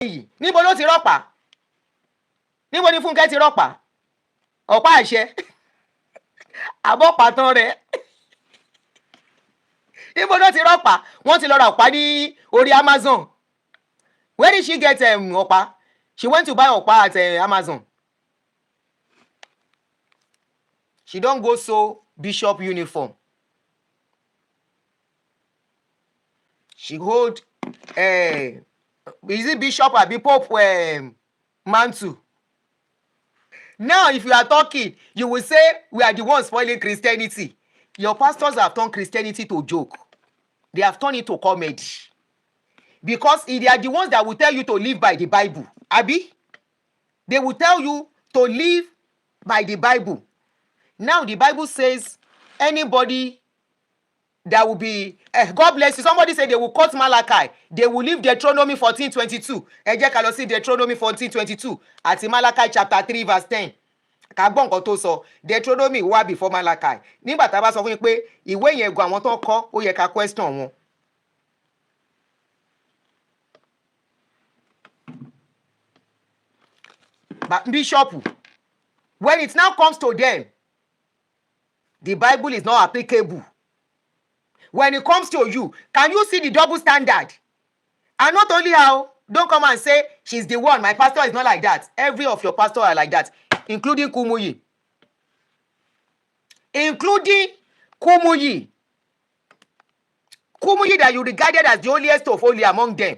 yìí níbo ló ti rọ́pà níbo ni Fúnkẹ́ ti rọ́pà ọ̀pá àṣẹ àbọ̀pàtàn rẹ̀ níbo ló ti rọ́pà wọ́n ti lọ ra ọ̀pá ní orí Amazon. Where did she get ọ̀pá? She went to buy ọ̀pá at Amazon. She don go sew bishop uniform. She hold is it bishop or pope mantle? Now if you are talking, you will say we are the ones spoiling Christianity. Your pastors have turned Christianity to joke. They have turned it to comedy. Because they are the ones that will tell you to live by the Bible. Abi? They will tell you to live by the Bible. Now the Bible says anybody that will be God bless you. Somebody said they will quote Malachi. They will leave Deuteronomy 14:22. Ẹ jẹ́ ká lọ sí Deuteronomy 14:22 àti Malachi chapter 3 verse 10. Ká gbọ́ nǹkan tó sọ. Deuteronomy wá before Malachi. Nígbà tá a bá sọ fún yín pé ìwé yẹn gan àwọn tó kọ ó yẹ ká question wọn. But Bishop, when it now comes to them, the Bible is not applicable. When it comes to you, can you see the double standard? And not only how, don't come and say she's the one. My pastor is not like that. Every of your pastors are like that, including Kumuyi. Including Kumuyi. Kumuyi that you regarded as the holiest of holy among them.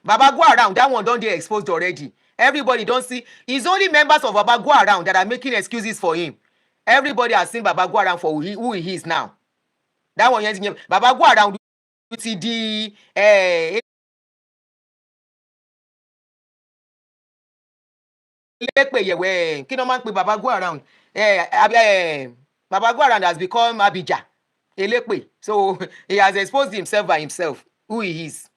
Baba go around, that one don't get exposed already. Everybody don't see. It's only members of Baba go around that are making excuses for him. Everybody has seen Baba go around for who he is now. That one yes, Baba go around with the Baba go around. Baba go around has become Abijah. So he has exposed himself by himself, who he is.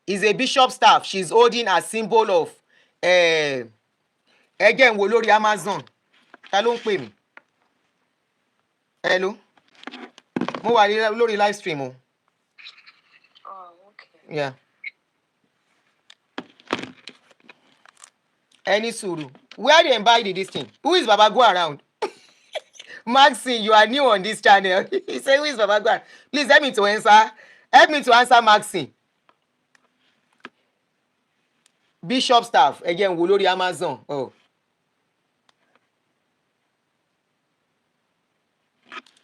Is a bishop staff. She's holding a symbol of again wo lórí Amazon. Ta ló ń pè mí? Hello. Mo wà lórí live stream o. Oh, okay. Yeah. Any sùúrù. Where they buy this thing? Who is Baba go around? Maxine, you are new on this channel. He say who is Baba go around? Please help me to answer. Help me to answer Maxine. Bishop staff again wo lórí Amazon. Oh.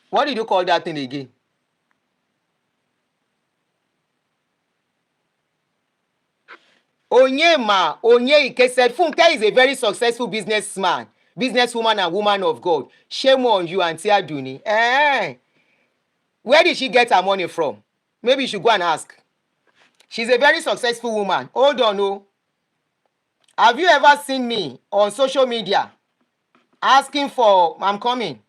What did you call that thing again? Onyeka said Funke is a very successful businesswoman and woman of God. Shame on you, Aunty Adunni. Where did she get her money from? Maybe you should go and ask. She's a very successful woman. Hold on, no. Have you ever seen me on social media asking for, I'm coming?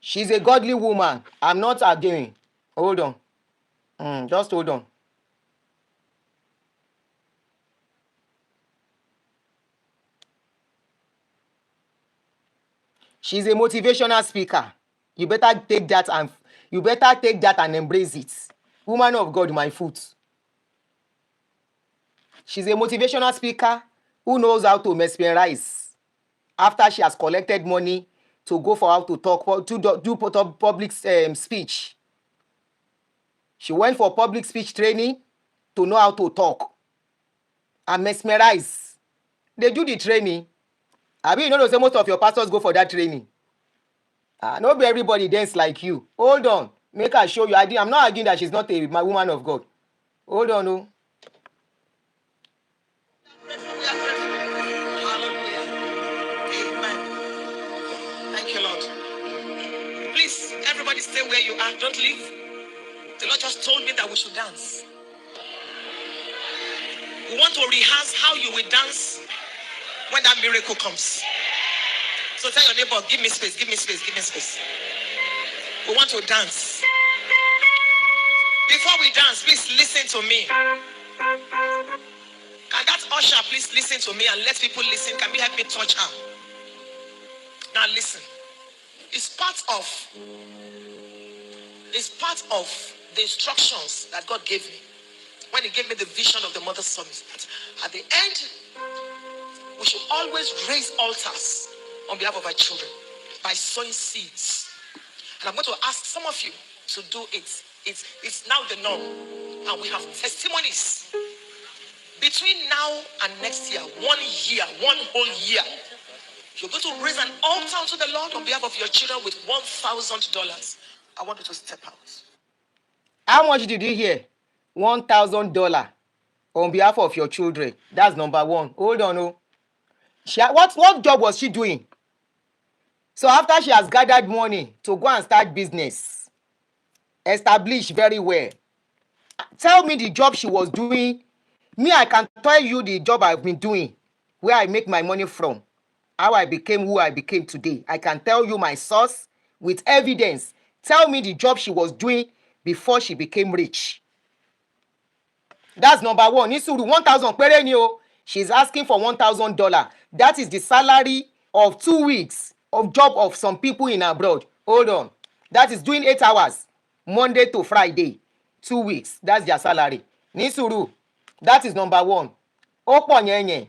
She's a godly woman. I'm not arguing. Hold on. Just hold on. She's a motivational speaker. You better take that and embrace it. Woman of God, my foot. She's a motivational speaker who knows how to mesmerize after she has collected money to go for how to talk, to do public speech. She went for public speech training to know how to talk and mesmerize. They do the training. I mean, you know, say most of your pastors go for that training. Not everybody dance like you. Hold on. Make her show you. I'm not arguing that she's not a woman of God. Hold on, no. Thank you, Lord. Please, everybody stay where you are. Don't leave. The Lord just told me that we should dance. We want to rehearse how you will dance when that miracle comes. So tell your neighbor, give me space, give me space, give me space. We want to dance. Before we dance, please listen to me. And that usher, please listen to me and let people listen. Can you help me touch her? Now listen. It's part of the instructions that God gave me when He gave me the vision of the Mother's Summit. At the end, we should always raise altars on behalf of our children by sowing seeds. And I'm going to ask some of you to do it. It's now the norm. And we have testimonies. Between now and next year, 1 year, one whole year, you're going to raise an altar to the Lord on behalf of your children with $1,000. I want you to step out. How much did you hear? $1,000 on behalf of your children. That's number one. Hold on. Oh. What job was she doing? So after she has gathered money to go and start business, establish very well, tell me the job she was doing. Me, I can tell you the job I've been doing, where I make my money from, how I became who I became today. I can tell you my source with evidence. Tell me the job she was doing before she became rich. That's number one. Nisuru, 1,000 pere ni o. She's asking for $1,000. That is the salary of 2 weeks of job of some people in abroad. Hold on. That is doing 8 hours, Monday to Friday, 2 weeks. That's their salary. Nisuru, that is number one. Opo nyenye.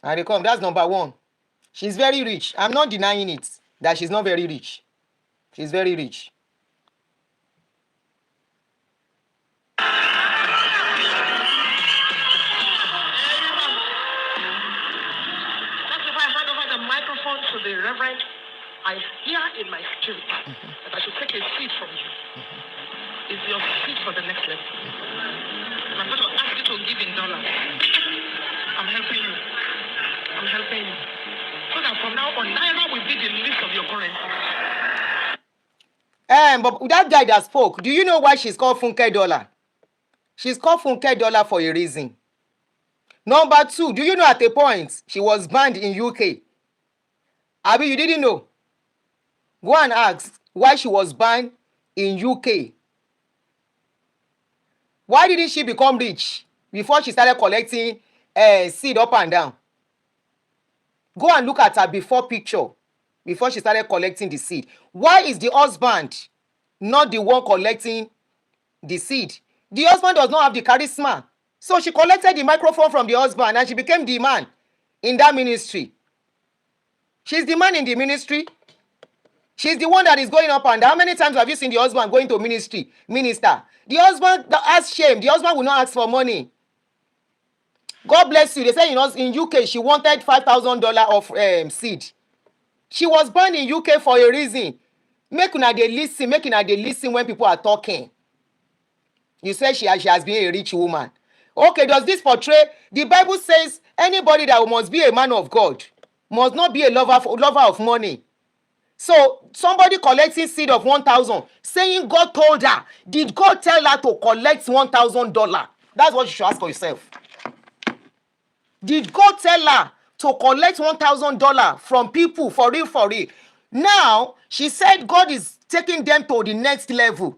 And they come. That's number one. She's very rich. I'm not denying it that she's not very rich. She's very rich. Microphone to the Reverend, I hear in my spirit that I should take a seat from you. It's your seat for the next level. I'm going to ask you to give in dollars. I'm helping you. So that from now on, Naira will be the list of your currency. But that guy that spoke, do you know why she's called Funke Dollar? She's called Funke Dollar for a reason. Number two, do you know at a point she was banned in UK? Abi, you didn't know? Go and ask why she was banned in UK. Why didn't she become rich before she started collecting seed up and down? Go and look at her before picture, before she started collecting the seed. Why is the husband not the one collecting the seed? The husband does not have the charisma. So she collected the microphone from the husband and she became the man in that ministry. She's the man in the ministry. She's the one that is going up and down. How many times have you seen the husband going to minister? The husband has shame. The husband will not ask for money. God bless you. They say in UK she wanted $5,000 of seed. She was born in UK for a reason. Make una dey listen when people are talking. You say she has been a rich woman. Okay, does this portray? The Bible says anybody that must be a man of God must not be a lover of money. So somebody collecting seed of 1,000, saying God told her. Did God tell her to collect $1,000? That's what you should ask for yourself. Did God tell her to collect $1,000 from people for real? Now she said God is taking them to the next level.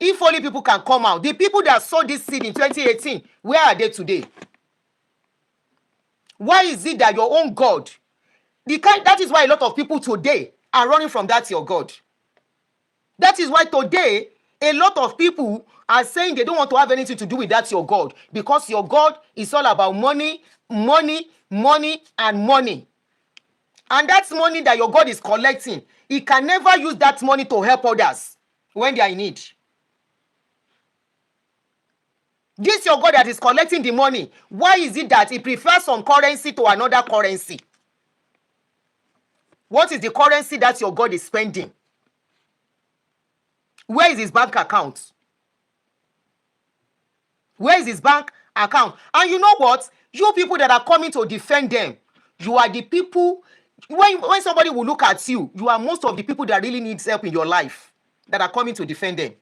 If only people can come out. The people that sowed this seed in 2018, where are they today? Why is it that your own God, that is why a lot of people today are running from that your God. That is why today a lot of people are saying they don't want to have anything to do with that your God, because your God is all about money, money, money, and money. And that's money that your God is collecting. He can never use that money to help others when they are in need. This your God that is collecting the money. Why is it that he prefers some currency to another currency? What is the currency that your God is spending? Where is his bank account? Where is his bank account? And you know what? You people that are coming to defend them, you are the people, when somebody will look at you, you are most of the people that really needs help in your life that are coming to defend them.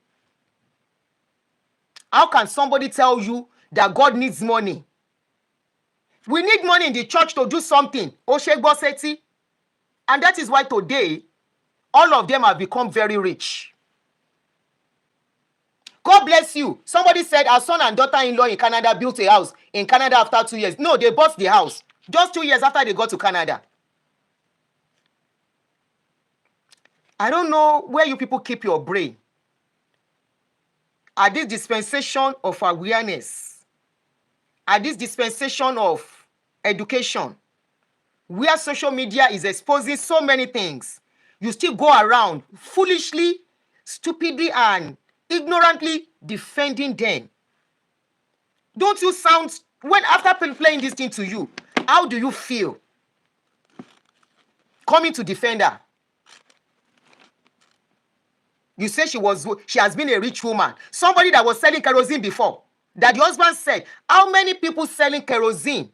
How can somebody tell you that God needs money? We need money in the church to do something. Oshegboseti. And that is why today, all of them have become very rich. God bless you. Somebody said our son and daughter-in-law in Canada built a house in Canada after 2 years. No, they bought the house just 2 years after they got to Canada. I don't know where you people keep your brain. At this dispensation of awareness, at this dispensation of education, where social media is exposing so many things, you still go around foolishly, stupidly, and ignorantly defending them. Don't you sound, when after playing this thing to you, how do you feel coming to defend her? You say she has been a rich woman, somebody that was selling kerosene before, that the husband said, how many people selling kerosene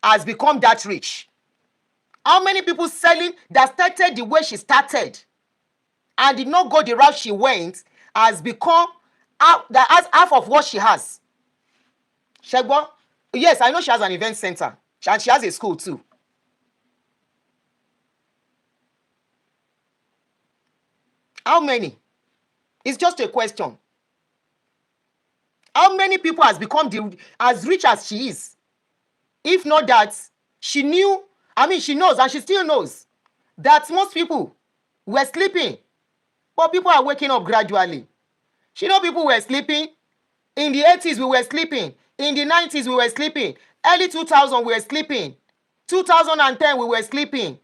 has become that rich? How many people selling that started the way she started and did not go the route she went has become that has half of what she has? Shegbo? Yes, I know she has an event center and she has a school too. How many? It's just a question. How many people has become as rich as she is? If not that, she knows and she still knows that most people were sleeping, but people are waking up gradually. She know people were sleeping. In the 80s, we were sleeping. In the 90s, we were sleeping. Early 2000, we were sleeping. 2010, we were sleeping.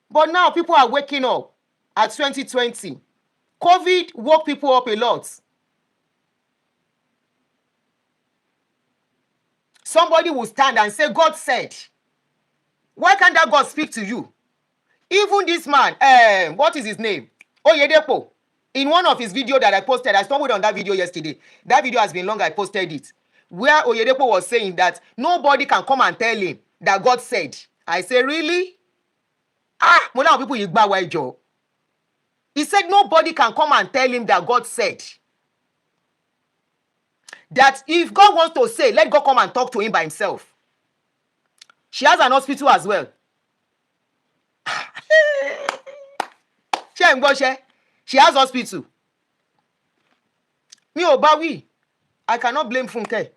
But now people are waking up at 2020. COVID woke people up a lot. Somebody will stand and say, God said. Why can't that God speak to you? Even this man, what is his name? Oyedepo. In one of his videos that I posted, I stumbled on that video yesterday. That video has been long, I posted it. Where Oyedepo was saying that nobody can come and tell him that God said. I say, really? People igba. He said nobody can come and tell him that God said. That if God wants to say, let God come and talk to him by himself. She has an hospital as well. She has hospital. I cannot blame Funke.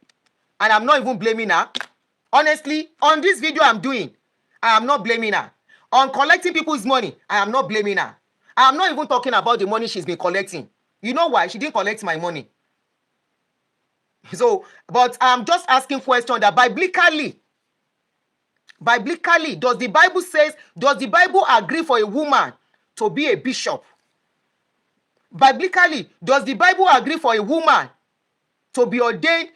And I'm not even blaming her. Honestly, on this video I'm doing, I am not blaming her. On collecting people's money, I am not blaming her. I am not even talking about the money she's been collecting. You know why? She didn't collect my money. So, but I'm just asking question that biblically, does the Bible agree for a woman to be a bishop? Biblically, does the Bible agree for a woman to be ordained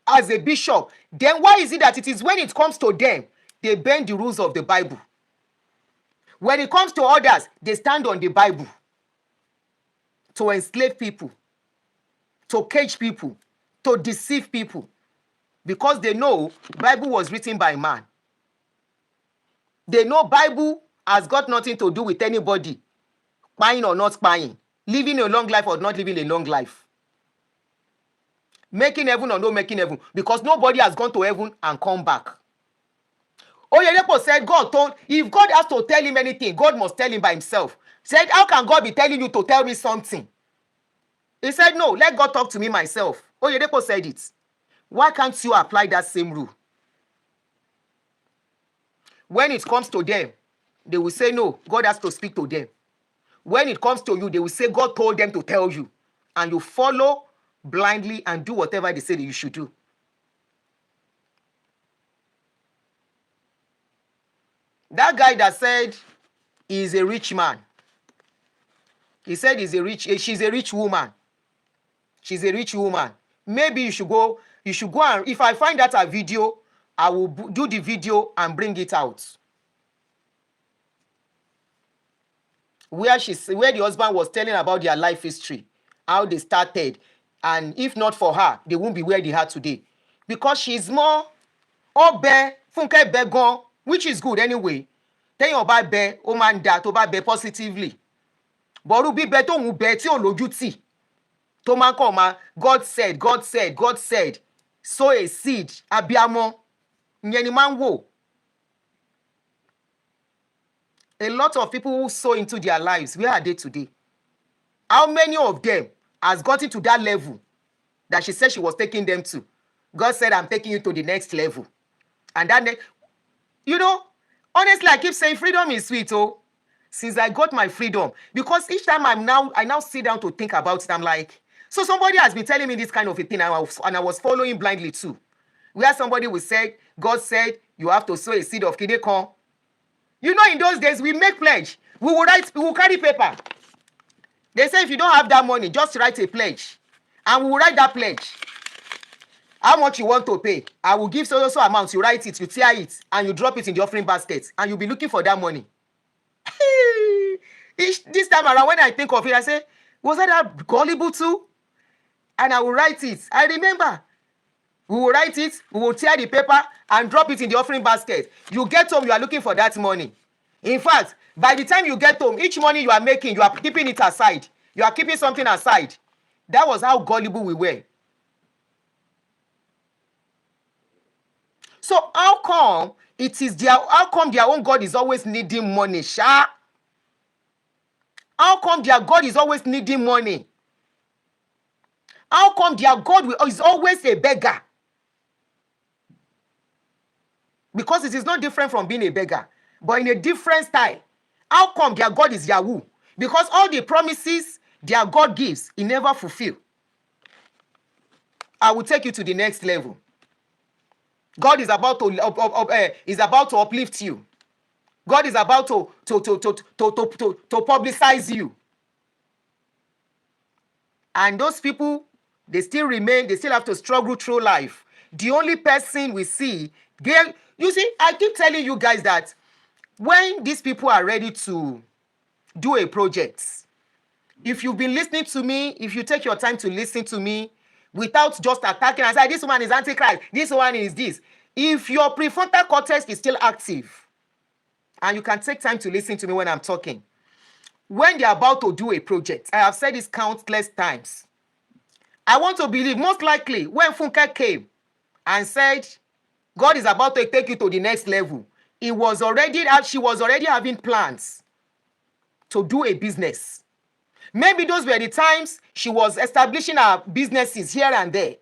as a bishop? Then why is it that it is when it comes to them, they bend the rules of the Bible? When it comes to others, they stand on the Bible to enslave people, to cage people, to deceive people, because they know Bible was written by man. They know Bible has got nothing to do with anybody, spying or not spying, living a long life or not living a long life, making heaven or not making heaven, because nobody has gone to heaven and come back. Oyedepo said if God has to tell him anything, God must tell him by himself. Said, how can God be telling you to tell me something? He said, no, let God talk to me myself. Oyedepo said it. Why can't you apply that same rule? When it comes to them, they will say, no, God has to speak to them. When it comes to you, they will say, God told them to tell you. And you follow blindly and do whatever they say that you should do. That guy that said he's a rich man. He said she's a rich woman. She's a rich woman. Maybe you should go and, if I find that a video, I will do the video and bring it out. Where the husband was telling about their life history, how they started, and if not for her, they won't be where they are today. Because she's more Funke Begon, which is good anyway. Then you buy be, man that to buy be positively. But be better who be ti olojuti. tó máa ń kọ́ ma God said, God said, God said, sow a seed, abiyamọ, ìyẹn ni máa ń wò. A lot of people who sow into their lives, where are they today? How many of them has gotten to that level that she said she was taking them to? God said, I'm taking you to the next level. And that, you know, honestly, I keep saying freedom is sweet, oh. Since I got my freedom, because each time I now sit down to think about it, I'm like, so somebody has been telling me this kind of a thing, and I was following blindly too. Where somebody will say, God said, you have to sow a seed of kidney corn. You know, in those days, we make pledge. We will carry paper. They say if you don't have that money, just write a pledge. And we will write that pledge. How much you want to pay? I will give so amount. You write it, you tear it, and you drop it in the offering basket. And you'll be looking for that money. This time around, when I think of it, I say, was that gullible too? And I will write it. I remember. We will write it, we will tear the paper and drop it in the offering basket. You get home, you are looking for that money. In fact, by the time you get home, each money you are making, you are keeping it aside. You are keeping something aside. That was how gullible we were. So how come their own God is always needing money, sha? How come their God is always needing money? How come their God is always a beggar? Because it is not different from being a beggar, but in a different style. How come their God is Yahoo? Because all the promises their God gives, he never fulfill. I will take you to the next level. God is about to uplift you. God is about to publicize you. And those people, they still have to struggle through life. The only person we see, you see, I keep telling you guys that when these people are ready to do a project, if you've been listening to me, if you take your time to listen to me without just attacking and say, this one is antichrist, this one is this. If your prefrontal cortex is still active, and you can take time to listen to me when I'm talking, when they're about to do a project, I have said this countless times, I want to believe, most likely, when Funke came and said, God is about to take you to the next level, she was already having plans to do a business. Maybe those were the times she was establishing her businesses here and there.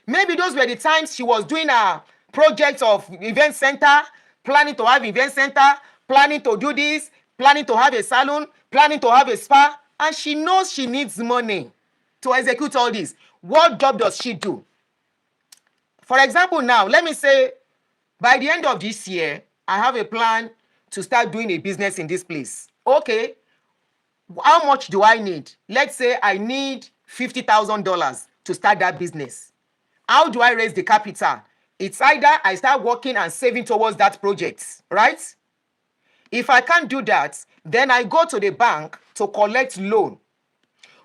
Maybe those were the times she was doing her project of event center, planning to have event center, planning to do this, planning to have a salon, planning to have a spa, and she knows she needs money to execute all this. What job does she do? For example, now, let me say, by the end of this year, I have a plan to start doing a business in this place. Okay, how much do I need? Let's say I need $50,000 to start that business. How do I raise the capital? It's either I start working and saving towards that project, right? If I can't do that, then I go to the bank to collect loan.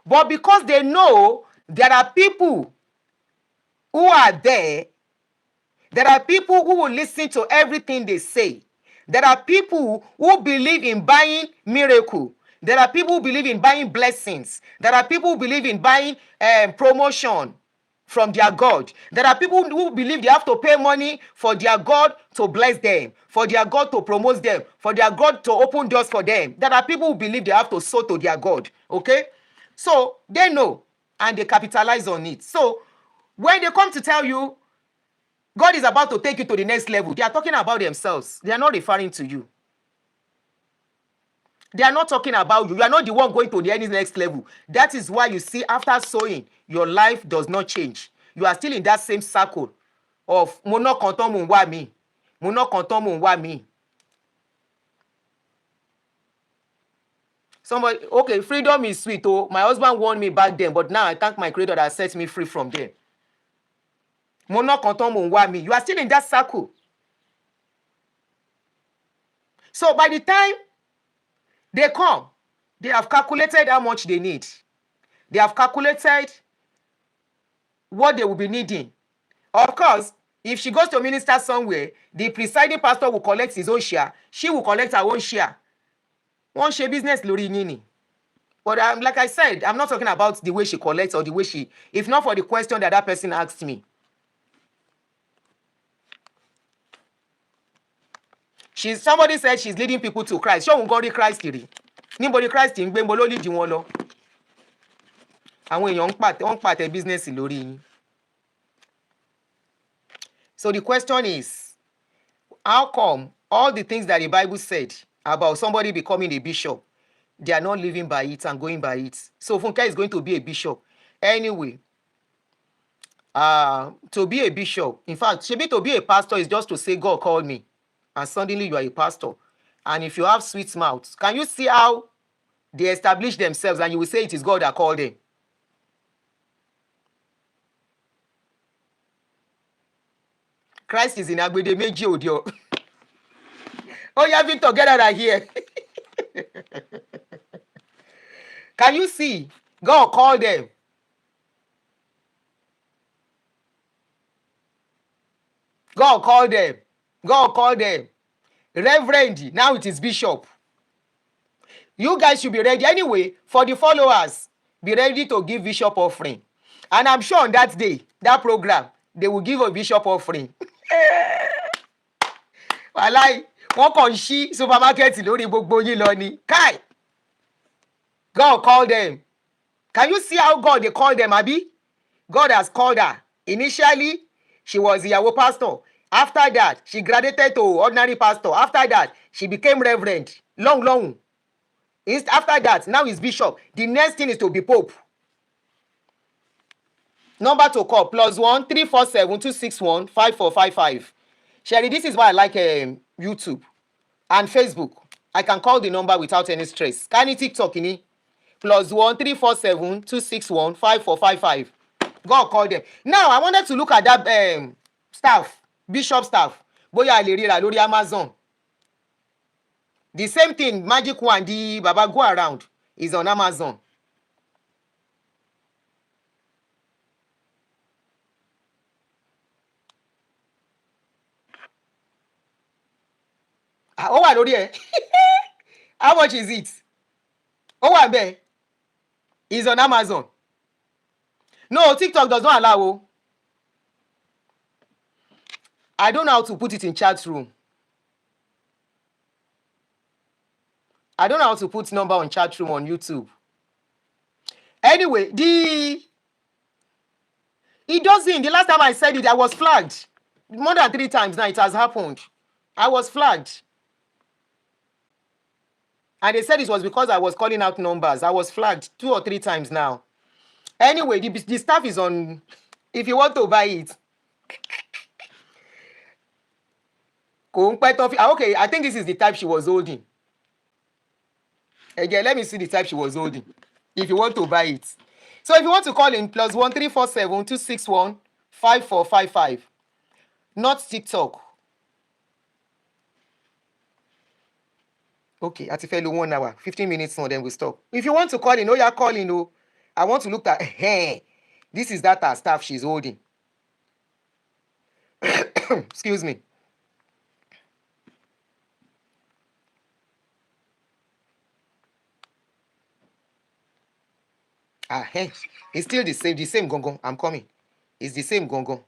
But because they know there are people who are there are people who will listen to everything they say. There are people who believe in buying miracle. There are people who believe in buying blessings. There are people who believe in buying promotion from their God. There are people who believe they have to pay money for their God to bless them, for their God to promote them, for their God to open doors for them. There are people who believe they have to sow to their God. Okay? So they know and they capitalize on it. So when they come to tell you, God is about to take you to the next level, they are talking about themselves. They are not referring to you. They are not talking about you. You are not the one going to the next level. That is why you see, after sowing, your life does not change. You are still in that same circle of mono konton mo wa mi. Mono konton mo wa mi. Somebody, okay, freedom is sweet. Oh, my husband warned me back then, but now I thank my Creator that set me free from there. Mono konton mo wa mi. You are still in that circle. So by the time they come, they have calculated how much they need. They have calculated what they will be needing. Of course, if she goes to minister somewhere, the presiding pastor will collect his own share. She will collect her own share. One share business lórí yín ni. But like I said, I'm not talking about the way she collects or the way she, if not for the question that that person asked me. Somebody said she's leading people to Christ. Show God Christ kiri. Anybody Christ in Gbembo lo lead wọn lọ. Àwọn èèyàn wọ́n pàtẹ business lórí yín. So the question is, how come all the things that the Bible said about somebody becoming a bishop, they are not living by it and going by it? So Funke is going to be a bishop. Anyway, to be a bishop, in fact, to be a pastor is just to say, God called me, and suddenly you are a pastor. And if you have sweet mouth, can you see how they establish themselves and you will say it is God that called them? Christ is in Agbede Meji Odio. Oh, you have been together right here. Can you see? God called them. God called them. God called them. Reverend, now it is bishop. You guys should be ready. Anyway, for the followers, be ready to give bishop offering. And I'm sure on that day, that program, they will give a bishop offering. Walai, wọ́n kàn ṣí supermarket lórí gbogbo yín lọ ni. Kai! God called them. Can you see how God they called them, Abi? God has called her. Initially, she was the Yahweh pastor. After that, she graduated to ordinary pastor. After that, she became reverend. Long. After that, now he's bishop. The next thing is to be pope. Number to call, +1 347 261 5455. Sherry, this is why I like YouTube and Facebook. I can call the number without any stress. Can you TikTok ini? +1 347 261 5455. God called them. Now, I wanted to look at that staff, bishop staff. Boya lè ríra lórí Amazon. The same thing, Magic Wand, the Baba Go Around, is on Amazon. Ó wà lórí ẹ̀. How much is it? Ó wà ńbẹ̀. It's on Amazon. No, TikTok does not allow. I don't know how to put it in chat room. I don't know how to put number on chat room on YouTube. Anyway, it doesn't. The last time I said it, I was flagged. More than 3 times now it has happened. I was flagged. And they said it was because I was calling out numbers. I was flagged 2 or 3 times now. Anyway, the stuff is on. If you want to buy it. Okay, I think this is the type she was holding. Again, let me see the type she was holding. If you want to buy it. So if you want to call in, +1 347 261 5455. Not TikTok. Okay, at fellow 1 hour, 15 minutes more, then we'll stop. If you want to call in, you're calling. Oh, I want to look at this is that her staff she's holding. Excuse me. It's still the same gongon. I'm coming. It's the same gongon.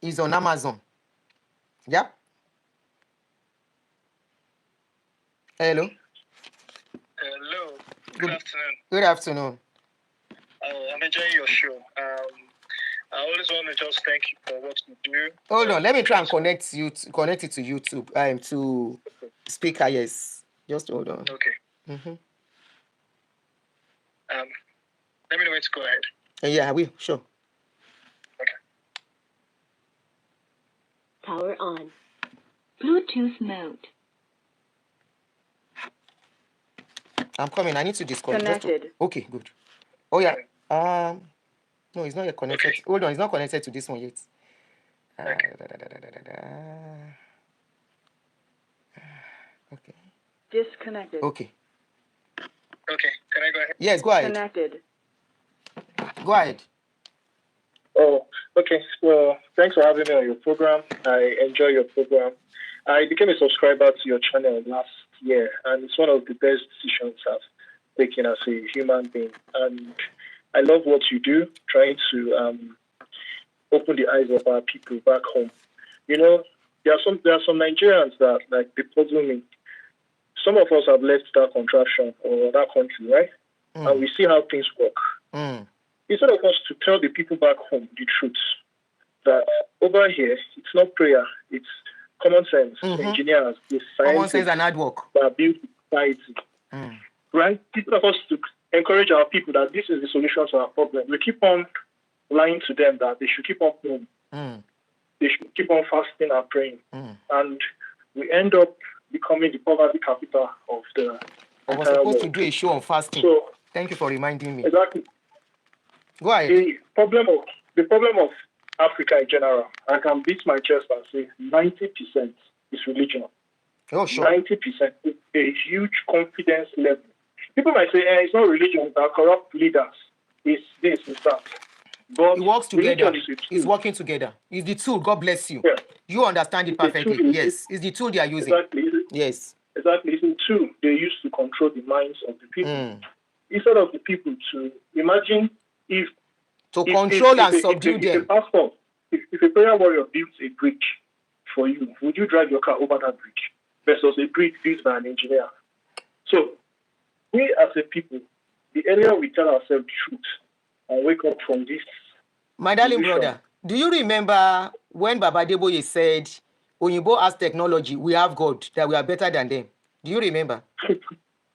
It's on Amazon. Yeah. Hello. Hello. Good afternoon. Good afternoon. I'm enjoying your show. I always want to just thank you for what you do. Hold on, let me try and connect it to YouTube. To speaker. Yes. Just hold on. Okay. Let me know when to go ahead. Yeah, I will. Sure. Okay. Power on. Bluetooth mode. I'm coming. I need to disconnect. Connected. Okay, good. Oh yeah. No, it's not yet connected. Okay. Hold on, it's not connected to this one yet. Okay. Okay. Disconnected. Okay. Okay. Can I go ahead? Yes, go ahead. Connected. Go ahead. Oh, okay. Well, thanks for having me on your program. I enjoy your program. I became a subscriber to your channel last year, and it's one of the best decisions I've taking as a human being. And I love what you do, trying to open the eyes of our people back home. You know, there are some Nigerians that like they puzzle me. Some of us have left that contraption or that country, right? And we see how things work. Instead of us to tell the people back home the truth, that over here it's not prayer, it's common sense, engineers, the Common sense scientists and hard work. that build society. Right? Instead of us to encourage our people that this is the solution to our problem, we keep on lying to them that they should keep on praying. They should keep on fasting and praying. And we end up becoming the poverty capital of the I was entire supposed to world. do a show on fasting. So Thank you for reminding me. exactly. Go ahead. The problem of Africa in general, I can beat my chest and say 90% is religion. Oh, sure. 90% is a huge confidence level. People might say, it's not religion, that corrupt leaders. It's this, it's that. But It works together. religion is a tool. It's working together. It's the tool. God bless you. Yeah. You understand it It's a perfectly. tool. Yes. It's the tool they are using. Exactly. Yes. Exactly. It's a tool they use to control the minds of the people. Instead of the people to imagine if control and subdue them. If a prayer warrior builds a bridge for you, would you drive your car over that bridge versus a bridge built by an engineer? So we as a people, the earlier we tell ourselves the truth and wake up from this. My darling brother, do you remember when Baba Deboye said, Oyinbo has technology, we have God, that we are better than them? Do you remember?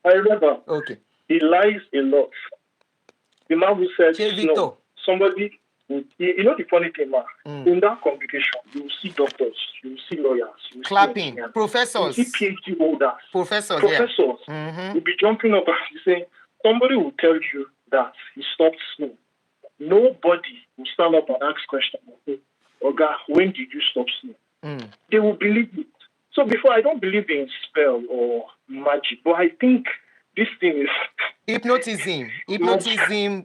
I remember. Okay. He lies a lot. The man who said, no, somebody, you know the funny thing, man, in that congregation, you will see doctors, you will see lawyers, you will clapping, see engineers, professors, you will see PhD holders, professors yeah. Will be jumping up and saying, somebody will tell you that he stopped snow. Nobody will stand up and ask questions. Oga, when did you stop snow? They will believe it. So before, I don't believe in spell or magic, but I think this thing is hypnotism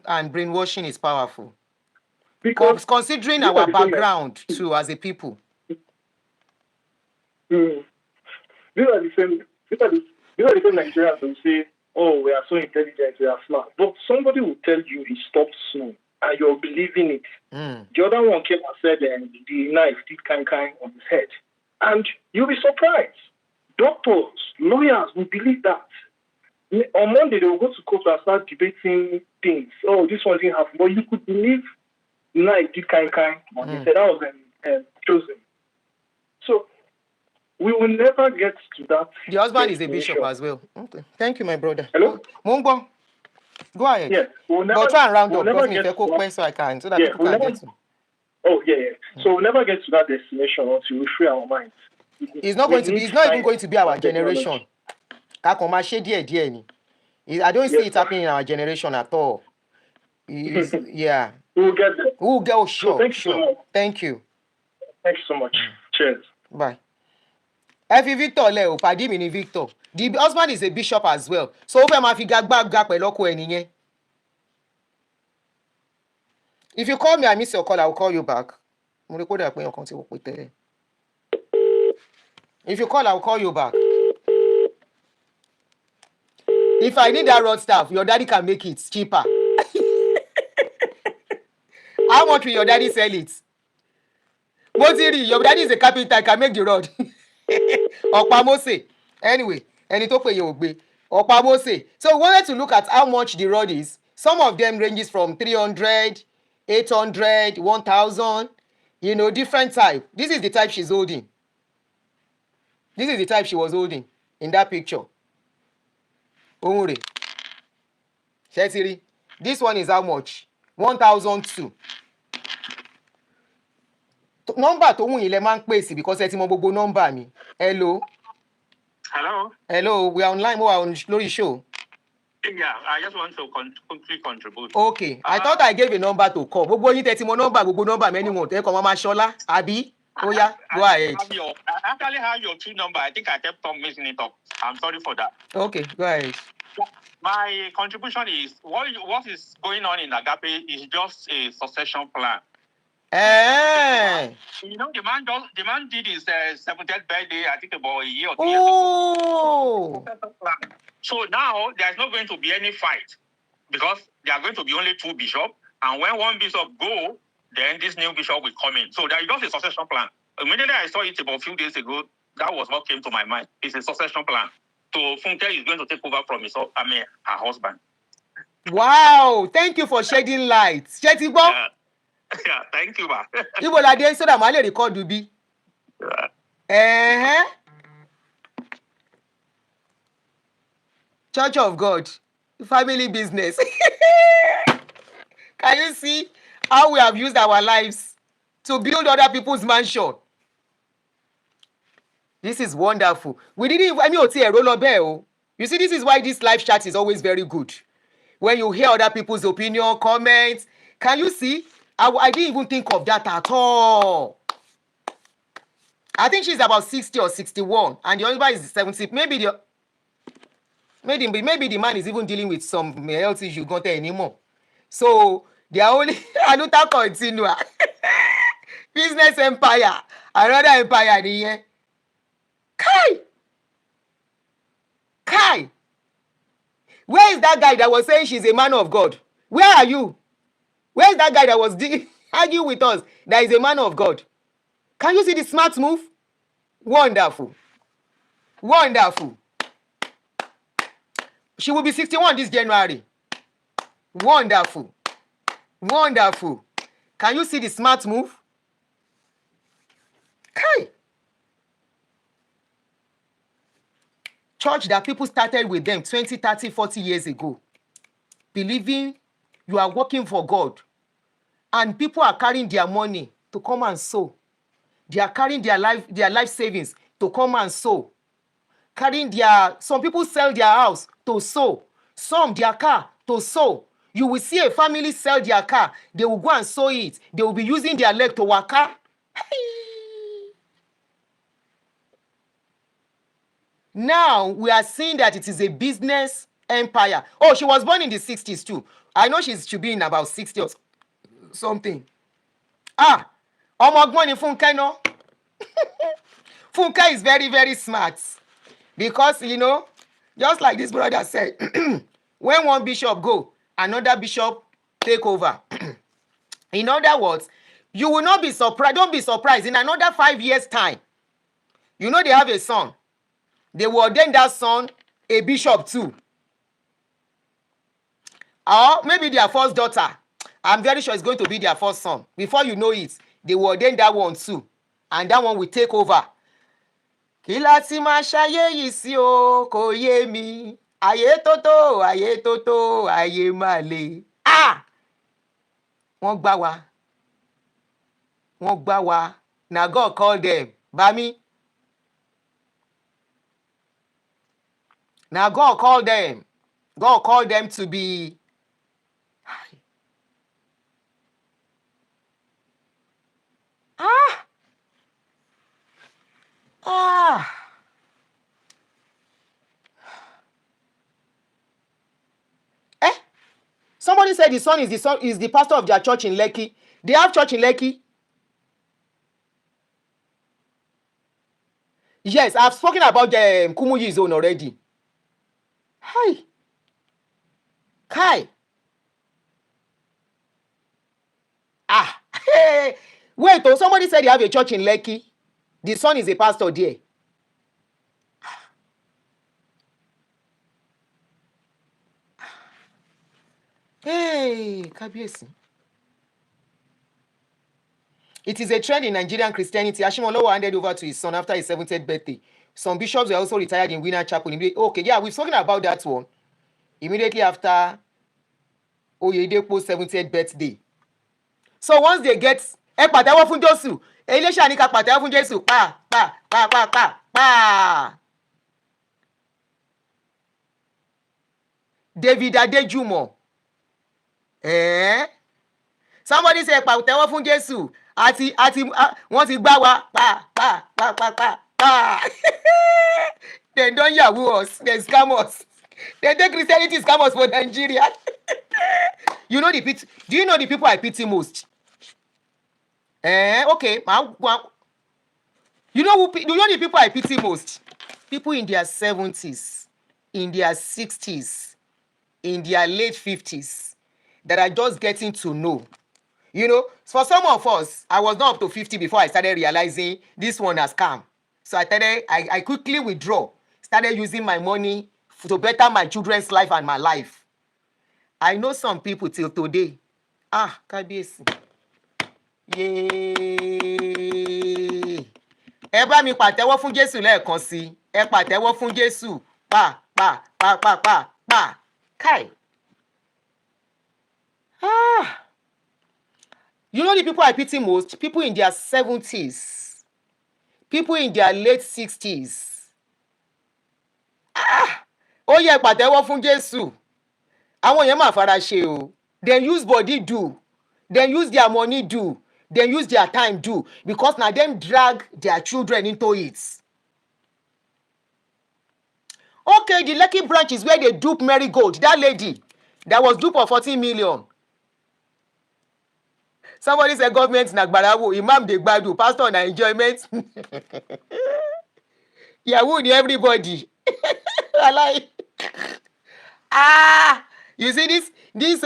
and brainwashing is powerful. Because considering our background too as a people. These are the same Nigerians who say, oh, we are so intelligent, we are smart. But somebody will tell you he stopped snow and you're believing it. The other one came and said the knife did kind on his head. And you'll be surprised. Doctors, lawyers will believe that. On Monday, they will go to court and start debating things. Oh, this one didn't happen. But you could believe knife did kind. And he said that was chosen. So we will never get to that. The husband is a bishop as well. Okay. Thank you, my brother. Hello? Mungo, go ahead. Yes. But try and round up because me so I can, so that people can get to. Oh, yeah. So we'll never get to that destination until we free our minds. It's not even going to be our generation. I don't see it happening in our generation at all. Yeah. We'll get there. We'll go, sure. So thank you so much. Cheers. Bye. Every Victor Leo, Padi Mini Victor. The husband is a bishop as well. So if you call me, I miss your call, I will call you back. If you call, I will call you back. If I need that road staff, your daddy can make it cheaper. How much will your daddy sell it? Moziri, your daddy is a carpenter, can make the road. Opamose. Anyway, Opamose. So we wanted to look at how much the road is. Some of them ranges from 300, 800, 1,000. You know, different type. This is the type she's holding. This is the type she was holding in that picture. Umure. Shetiri. This one is how much? 1,002. Number to wun ile man pèsè because ẹ ti mọ gbogbo number mi. Hello. Hello, we are online, we are on Lori show. Yeah, I just want to quickly contribute. Okay, I thought I gave a number to call. Gbogbo yín tẹ́ ti mọ number, gbogbo number many won tẹ́ ko mama Shola, abi? Oh yeah, go ahead. I actually have your two number. I think I kept on mixing it up. I'm sorry for that. Okay, go ahead. My contribution is what is going on in Agape is just a succession plan. Eh. You know, the man did his 70th birthday, I think about a year or 2 years ago. Oh. So now there's not going to be any fight because there are going to be only 2 bishops. And when one bishop go, then this new bishop will come in. So there is just a succession plan. Immediately I saw it about a few days ago, that was what came to my mind. It's a succession plan. So Funke is going to take over from her husband. Wow. Thank you for shedding light. Shetibo. Yeah, thank you, ma. Ibo la dey so that ma le record bi. Church of God, family business. Can you see how we have used our lives to build other people's mansion? This is wonderful. We didn't even, you see, this is why this live chat is always very good. When you hear other people's opinion, comments, can you see? I didn't even think of that at all. I think she's about 60 or 61, and the other one is 70. Maybe the man is even dealing with some health issue, not anymore. So they are only Anuta continua. Business empire, another empire in here. Kai. Where is that guy that was saying she's a man of God? Where are you? Where is that guy that was arguing with us that is a man of God? Can you see the smart move? Wonderful. Wonderful. She will be 61 this January. Wonderful. Wonderful. Can you see the smart move? Kai. Church that people started with them 20, 30, 40 years ago. Believing you are working for God. And people are carrying their money to come and sow. They are carrying their life savings to come and sow. Some people sell their house to sow. Some their car to sow. You will see a family sell their car. They will go and sow it. They will be using their leg to work. Now we are seeing that it is a business empire. Oh, she was born in the 60s too. I know she should be in about 60 or something. Ọmọgbọ́n ni Funke no. Funke is very, very smart. Because, just like this brother said, when one bishop go, another bishop take over. In other words, you will not be surprised. Don't be surprised. In another 5 years' time, they have a son. They will ordain that son a bishop too. Or maybe their first daughter. I'm very sure it's going to be their first son. Before you know it, they will ordain that one too. And that one will take over. Kí la ti máa ṣayé yìí sí o, kò yé mi. Ayé tótó, ayé máa le. Wọ́n gbá wa. Na God call them. Bami. Now God called them. God called them to be. Somebody said the son is the pastor of their church in Lekki. They have church in Lekki. Yes, I've spoken about the Kumuyi zone already. Hi. Kai. Hey. Wait, somebody said they have a church in Lekki. The son is a pastor there. Hey, Kabiesi. It is a trend in Nigerian Christianity. Ashimolowo handed over to his son after his 70th birthday. Some bishops were also retired in Winner Chapel. Okay, yeah, we've spoken about that one. Immediately after Oyedepo's 70th birthday. So once they get, pàtẹ́wọ́ fún Jésù. Elisha ní ká pàtẹ́wọ́ fún Jésù. Pa. David Adejumo. Somebody say pàtẹ́wọ́ fún Jésù. Àti wọ́n ti gbá wa. Pa. They don't yahoo us. They scam us. They take Christianity scam us for Nigeria. Do you know the people I pity most? Okay. You know the people I pity most? People in their 70s, in their 60s, in their late 50s that are just getting to know. You know, for some of us, I was not up to 50 before I started realizing this one has come. So I quickly withdraw, started using my money to better my children's life and my life. I know some people till today. Kábíyèsí. Yay! Ẹ bá mi pàtẹ́wọ́ fún Jésù lẹ́ẹ̀kan sí. Ẹ pàtẹ́wọ́ fún Jésù. Pa. Kai. You know the people I pity most? People in their 70s. People in their late 60s. Ó yẹ pàtẹ́wọ́ fún Jésù. Àwọn yẹn máa fara ṣe o. Then use body do. Then use their money do. Then use their time do. Because now them drag their children into it. Okay, the Lekki branch is where they dupe Marigold. That lady that was duped for 14 million. Somebody said government Nagbarawo, Imam de Gbadu, pastor na enjoyment. Yahoo everybody. I like. You see this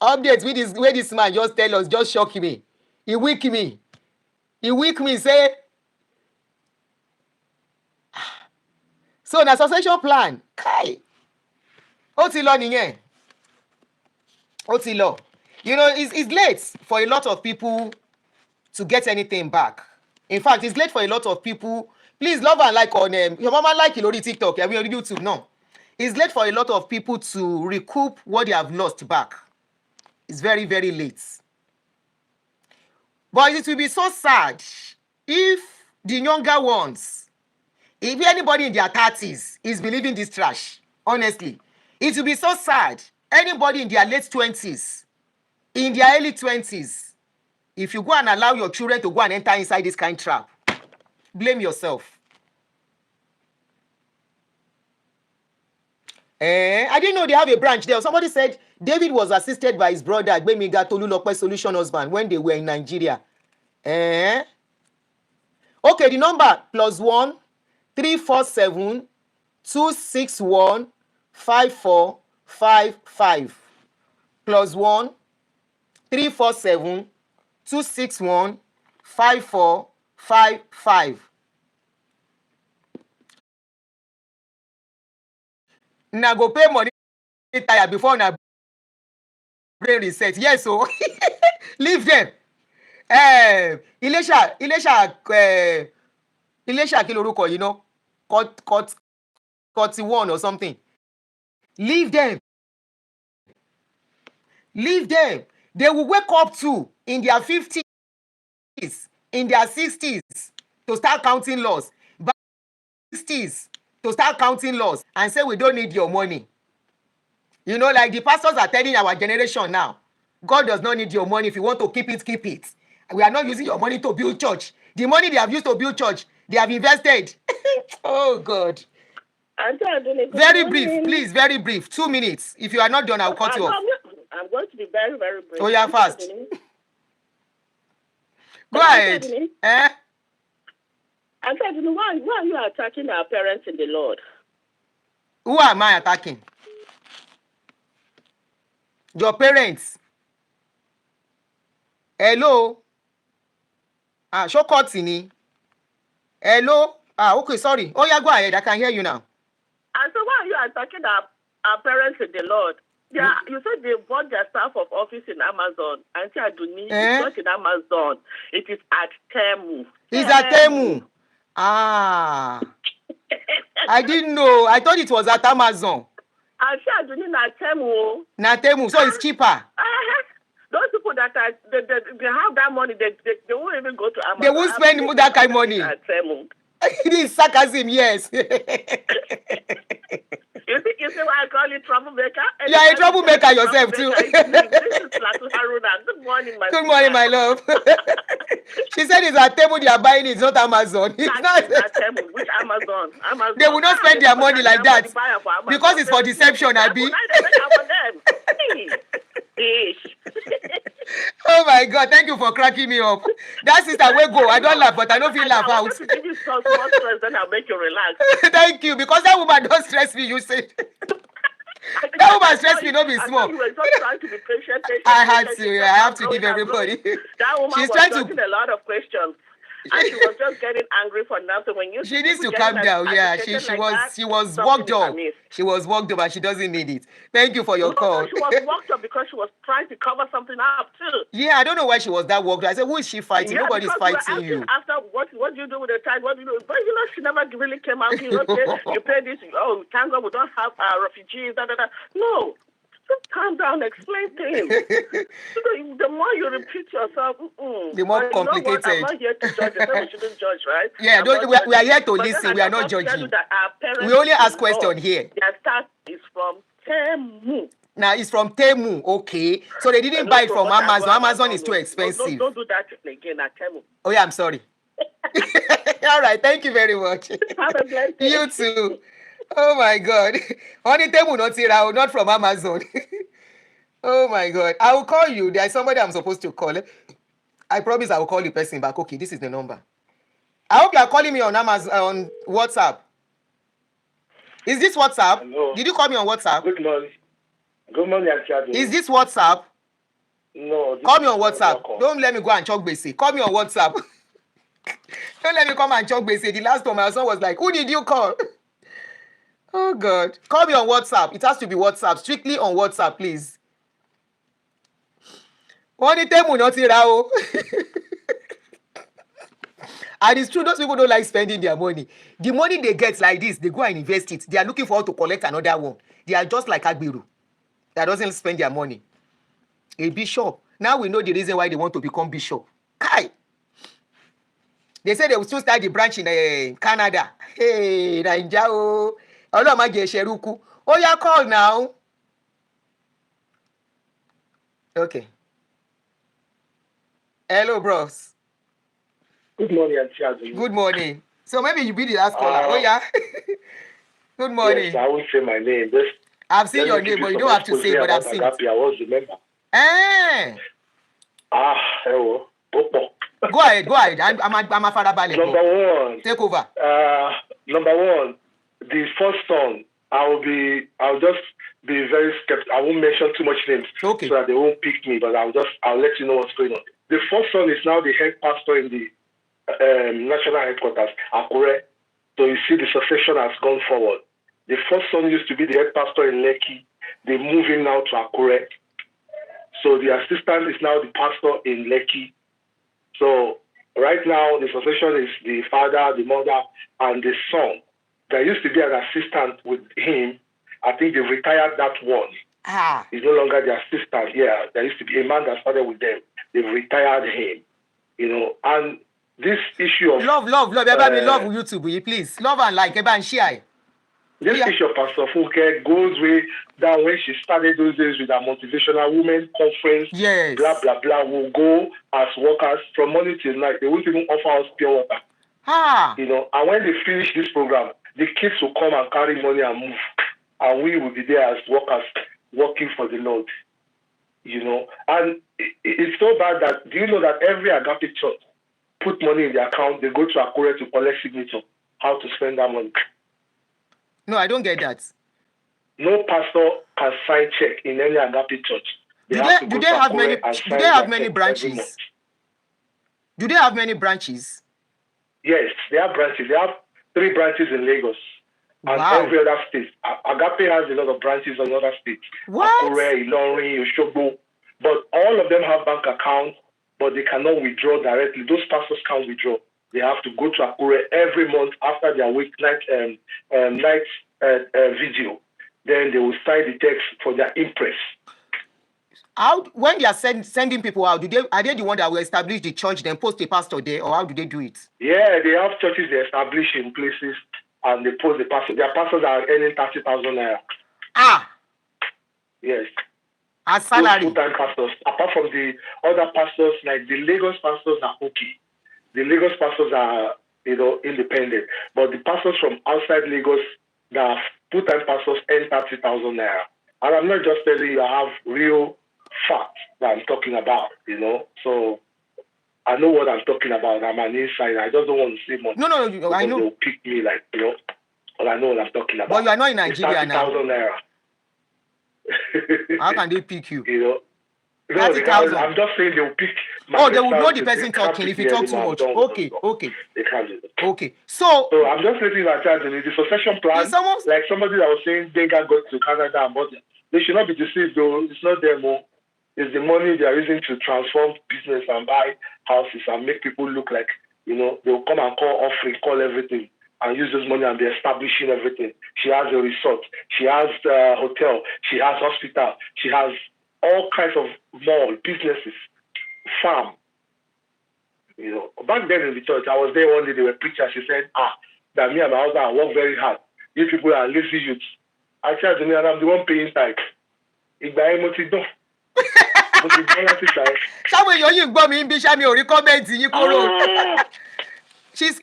updates with this where this man just tell us, just shock me. He weak me. Say. So na succession plan. Kai. Ó ti lọ nìyẹn. Ó ti lọ. You know, it's late for a lot of people to get anything back. In fact, it's late for a lot of people. Please love and like on your mama like lórí TikTok. I mean on YouTube. No. It's late for a lot of people to recoup what they have lost back. It's very, very late. But it will be so sad if the younger ones, if anybody in their 30s is believing this trash, honestly, it will be so sad. Anybody in their late 20s, in their early 20s, if you go and allow your children to go and enter inside this kind of trap, blame yourself. I didn't know they have a branch there. Somebody said David was assisted by his brother Gbemiga Tolulope Solution husband when they were in Nigeria. Okay, the number +1 347 261 5455 +1 347 261 5455. Now go pay money tire before na brain reset. Yes, so leave them. Ilesha kí lorúkọ, you know, cut 41 or something. Leave them. They will wake up to in their 50s, in their 60s to start counting loss. By 60s to start counting loss and say we don't need your money. You know, like the pastors are telling our generation now, God does not need your money. If you want to keep it, keep it. We are not using your money to build church. The money they have used to build church, they have invested. Oh, God. Aunty Adunni, very brief, please, very brief. 2 minutes. If you are not done, I'll cut you off. I'm going to be very, very brief. Oh, yeah, fast. Go ahead. Aunty Adunni, why are you attacking our parents in the Lord? Who am I attacking? Your parents. Hello. Show Kotini. Hello. Okay, sorry. Oh, yeah, go ahead. I can hear you now. And so why are you attacking our parents in the Lord? Yeah, you said they bought their staff of office in Amazon. Aunty Adunni, it's not in Amazon. It is at Temu. It's at Temu. I didn't know. I thought it was at Amazon. Aunty Adunni na Temu. Na Temu, so it's cheaper. Those people that they have that money, they won't even go to Amazon. They won't spend that kind of money. At Temu. This is sarcasm, yes. You see why I call you troublemaker? You are a troublemaker yourself too. This is Latu Haruna. Good morning, my Good morning, my love. She said it's at Temu they are buying it, it's not Amazon. It's not at Temu. Which Amazon? They will not spend their money like that because it's for deception, Abi. Oh my God, thank you for cracking me up. That sister will go. I don't laugh, but I don't feel laugh I out. wanted to give you some more stress, then I'll make you relax. Thank you, because that woman don't stress me, you said. That woman stress me, don't be small. You were just trying to be patient. I had to, I have to give everybody. That woman She's was trying asking to. a lot of questions. And she was just getting angry for nothing. When you She needs to calm down. Yeah, she was worked up. She was worked up, and she doesn't need it. Thank you for your call. She was worked up because she was trying to cover something up too. Yeah, I don't know why she was that worked up. I said, who is she fighting? Yeah, Nobody's fighting you. After what do you do with the tithe? What do you do? But she never really came out. Okay, you pay this. Oh, thank God we don't have refugees. No. Just calm down, explain things. The more you repeat yourself, the more complicated. I'm not here to judge. They say we shouldn't judge, right? Yeah, we are here to listen. We are not judging. We only ask questions here. Their start is from Temu. Now it's from Temu, okay. So they didn't buy it from Amazon. Amazon is too expensive. Don't do that again at Temu. Oh yeah, I'm sorry. All right, thank you very much. Have a blessed day. You too. Oh my God. Only Temu not from Amazon. Oh my God. I will call you. There's somebody I'm supposed to call. I promise I will call the person back. Okay, this is the number. I hope you are calling me on Amazon, on WhatsApp. Is this WhatsApp? Hello. Did you call me on WhatsApp? Good morning. Good morning, Aunty Adunni. Is this WhatsApp? No. Call me on WhatsApp. Don't let me go and chalk base. Call me on WhatsApp. Don't let me come and chalk base. The last time my son was like, who did you call? Oh God. Call me on WhatsApp. It has to be WhatsApp. Strictly on WhatsApp, please. Only Temu not Rao. And it's true, those people don't like spending their money. The money they get like this, they go and invest it. They are looking for how to collect another one. They are just like Agbiru that doesn't spend their money. A bishop. Now we know the reason why they want to become bishop. Kai. They say they will still start the branch in Canada. Hey, Naija. Oh, yeah, call now. Okay. Hello, bros. Good morning, Aunty Adunni. Good morning. So maybe you be the last caller. Oh, yeah. Good morning. Yes, I won't say my name. I've seen your name, but you don't have to say, but I've seen it. I was remember. Hello. Go ahead. I'm a father ballet. Number one. Take over. Number one, the first son, I'll just be very skeptical. I won't mention too much names so that they won't pick me, but I'll let you know what's going on. The first son is now the head pastor in the national headquarters, Akure. So you see the succession has gone forward. The first son used to be the head pastor in Lekki. They move him now to Akure. So the assistant is now the pastor in Lekki. So right now the succession is the father, the mother, and the son. There used to be an assistant with him. I think they retired that one. He's no longer the assistant. Yeah, there used to be a man that started with them. They've retired him. And this issue of love. Everybody love YouTube, please. Love and like, and share. This issue of Pastor Funke goes way down when she started those days with a motivational women conference. Yes. Blah blah blah. We'll go as workers from morning till night. They won't even offer us pure water. And when they finish this program, the kids will come and carry money and move, and we will be there as workers working for the Lord. And it's so bad that, do you know that every Agape church put money in their account, they go to Akure to collect signature, how to spend that money? No, I don't get that. No pastor can sign check in any Agape church. Do they have many branches? Do they have many branches? Yes, they have branches. They have 3 branches in Lagos. And every other state. Agape has a lot of branches in other states. Akure, Ilorin, Osogbo. But all of them have bank accounts, but they cannot withdraw directly. Those pastors can't withdraw. They have to go to Akure every month after their night video. Then they will sign the text for their impress. When they are sending people out, are they the one that will establish the church, then post a pastor there, or how do they do it? Yeah, they have churches they establish in places, and they post the pastor. Their pastors are earning 30,000 naira. Yes. As salary. Full-time pastors. Apart from the other pastors, like the Lagos pastors are okay. The Lagos pastors are, independent. But the pastors from outside Lagos, that are full-time pastors, earn 30,000 naira. And I'm not just telling you, I have real fact that I'm talking about, you know. So I know what I'm talking about. I'm an insider. I just don't want to say much. No, I know. They'll pick me like, you know, but I know what I'm talking about. But you are not in Nigeria now. 30,000 naira. How can they pick you? You know? No, 30,000. I'm just saying they'll pick. Oh, they will know the person talking if you talk too much. Okay. They can't do it. Okay. So I'm just letting Aunty Adunni, the succession plan, like somebody that was saying Denga got to Canada and bought it. They should not be deceived though. It's not them more. It's the money they are using to transform business and buy houses and make people look like, you know, they'll come and call offering, call everything and use this money and be establishing everything. She has a resort. She has a hotel. She has hospital. She has all kinds of mall, businesses, farm. You know, back then in the church, I was there one day, they were preaching. She said, that me and my husband work very hard. You people are lazy youths. I said to me, and I'm the one paying tithes. Somewhere you go me in Bishop, you recommend you go. She's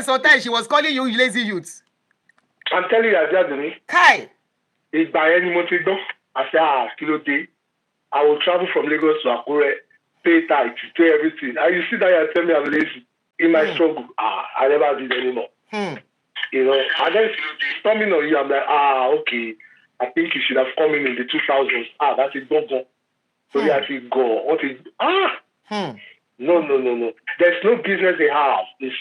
sometimes she was calling you lazy youths. I'm telling you, Aunty Adunni. Kai. I said, kilo day. I will travel from Lagos to Akure, pay tithes, pay everything. And you see that you tell me I'm lazy in my struggle. I never did anymore. You know, and then coming on you, I'm like, okay. I think you should have come in the 2000s. That's it, don't go. So you have to go. What is No. There's no business they have. It's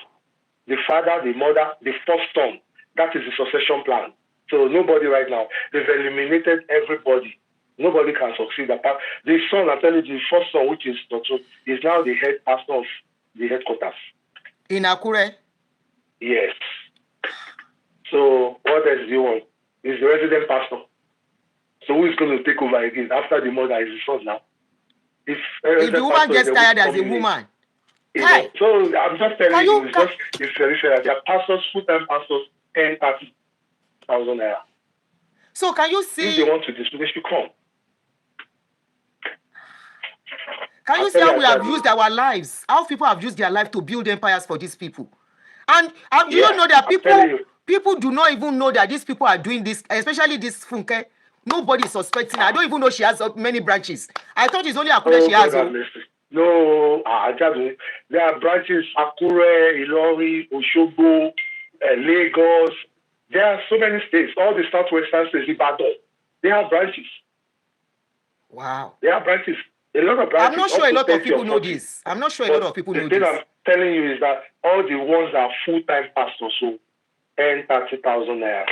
the father, the mother, the first son. That is the succession plan. So nobody right now. They've eliminated everybody. Nobody can succeed. The son, I'm telling you, the first son, which is Dr. is now the head pastor of the headquarters. In Akure? Yes. So what else do you want? He's the resident pastor. So who is going to take over again? After the mother is the son now. If the woman gets tired as a woman. So I'm just telling you, it's very fair. They are pastors, full-time pastors, 30,000 naira. So can you see? If they want to dismiss, they should come. Can you see how we have used our lives? How people have used their life to build empires for these people? And do you know that people do not even know that these people are doing this, especially this Funke. Nobody is suspecting. I don't even know she has many branches. I thought it's only Akure she has. No, there are branches, Akure, Ilori, Osogbo, Lagos. There are so many states, all the southwestern states, Ibadan. They have branches. Wow. They have branches. A lot of branches. I'm not sure a lot of people know this. I'm not sure a lot of people know this. The thing I'm telling you is that all the ones that are full-time pastors, so earn 30,000 naira.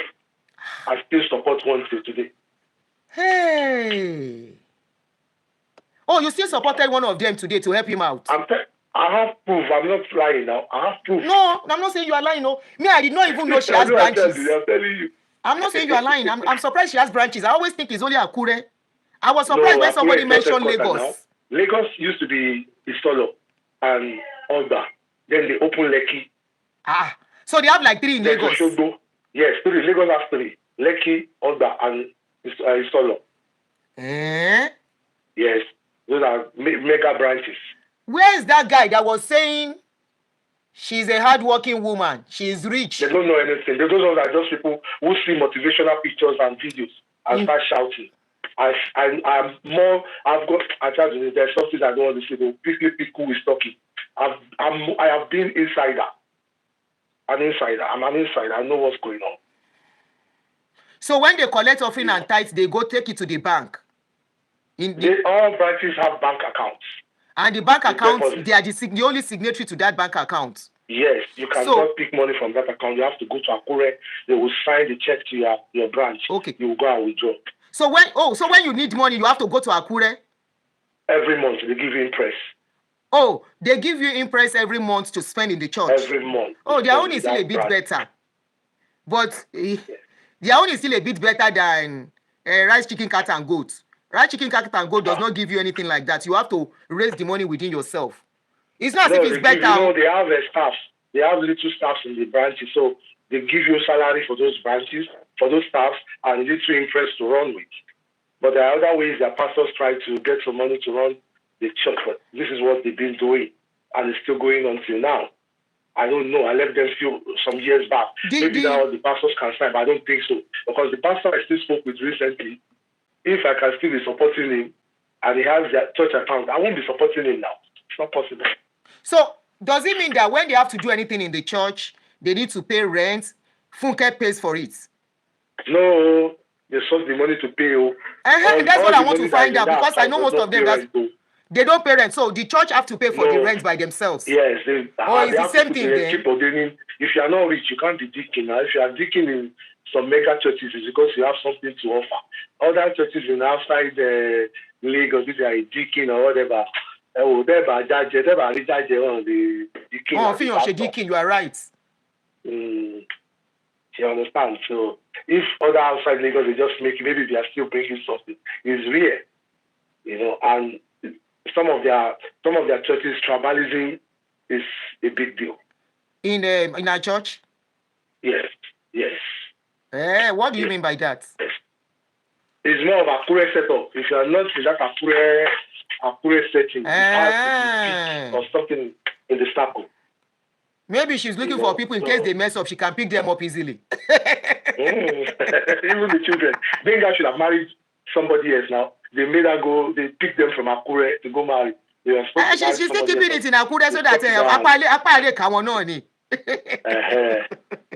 I still support one till today. Hey. Oh, you still supported one of them today to help him out? I have proof. I'm not lying now. I have proof. No, I'm not saying you are lying. No, me, I did not even know she has branches. I'm telling you. I'm not saying you are lying. I'm surprised she has branches. I always think it's only Akure. I was surprised when somebody mentioned Lagos. Now. Lagos used to be Istolo and Oba. Then they opened Lekki. So they have like 3 in Lagos. Yes, 3. Lagos has 3. Lekki, Oba, and Istolo. Yes, those are mega branches. Where is that guy that was saying she's a hard-working woman, she's rich? They don't know anything. They don't know that just people who see motivational pictures and videos and start shouting. I'm more. I've got. I tell you, there's something I don't want to say. They'll quickly pick who is talking. I have been insider. I'm an insider. I know what's going on. So when they collect offering and tithes, they go take it to the bank. All branches have bank accounts. And the bank accounts, they are the only signatory to that bank account. Yes, you cannot pick money from that account. You have to go to Akure. They will sign the check to your branch. Okay. You will go and withdraw. So when you need money, you have to go to Akure? Every month, they give you interest. Oh, they give you interest every month to spend in the church? Every month. Oh, their own is still a bit better. But their own is still a bit better than rice, chicken, cat, and goat. Rice, chicken, cat, and goat does not give you anything like that. You have to raise the money within yourself. It's not as if it's better. They have staff. They have little staffs in the branches. So they give you salary for those branches, for those staffs, and little interest to run with. But there are other ways that pastors try to get some money to run the church. But this is what they've been doing. And it's still going on till now. I don't know. I left them some years back. Maybe now the pastors can sign, but I don't think so. Because the pastor I still spoke with recently, if I can still be supporting him, and he has their church account, I won't be supporting him now. It's not possible. So does it mean that when they have to do anything in the church, they need to pay rent? Funke pays for it. No, they source the money to pay. That's what I want to find out, because I know most of them they don't pay rent. So the church have to pay for the rent by themselves. Yes, it's the same thing then. If you are not rich, you can't be deacon. Now, if you are deacon in some mega churches, it's because you have something to offer. Other churches in outside Lagos, if you are a deacon or whatever, the deacon. Oh, if you're a deacon, you are right. You understand? So if other outside Lagos, they just make, maybe they are still bringing something. It's rare, and some of their churches, tribalism is a big deal. In our church? Yes. What do you mean by that? Yes. It's more of a Akure setup. If you are not in that Akure setting, or something in the circle. Maybe she's looking for people in case they mess up, she can pick them up easily. Even the children. Then guys should have married somebody else now. They made her go, they picked them from Akure to go marry. She's still keeping it in Akure so that Apale come on.